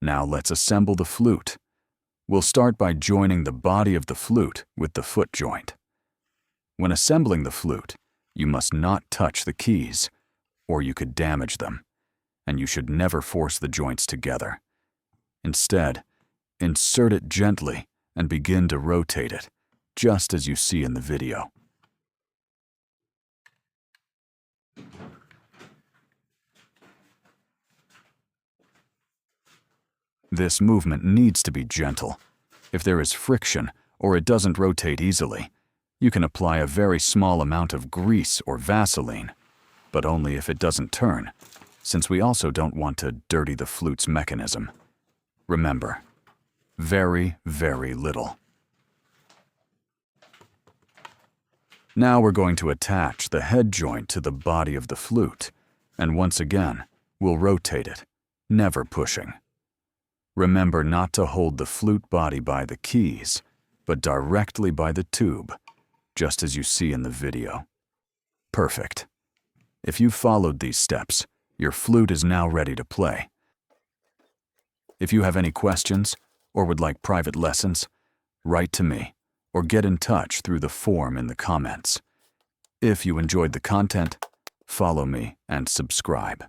Now let's assemble the flute. We'll start by joining the body of the flute with the foot joint. When assembling the flute, you must not touch the keys, or you could damage them, and you should never force the joints together. Instead, insert it gently and begin to rotate it, just as you see in the video. This movement needs to be gentle. If there is friction or it doesn't rotate easily, you can apply a very small amount of grease or Vaseline, but only if it doesn't turn, since we also don't want to dirty the flute's mechanism. Remember, very, very little. Now we're going to attach the head joint to the body of the flute, and once again, we'll rotate it, never pushing. Remember not to hold the flute body by the keys, but directly by the tube, just as you see in the video. Perfect. If you've followed these steps, your flute is now ready to play. If you have any questions or would like private lessons, write to me or get in touch through the form in the comments. If you enjoyed the content, follow me and subscribe.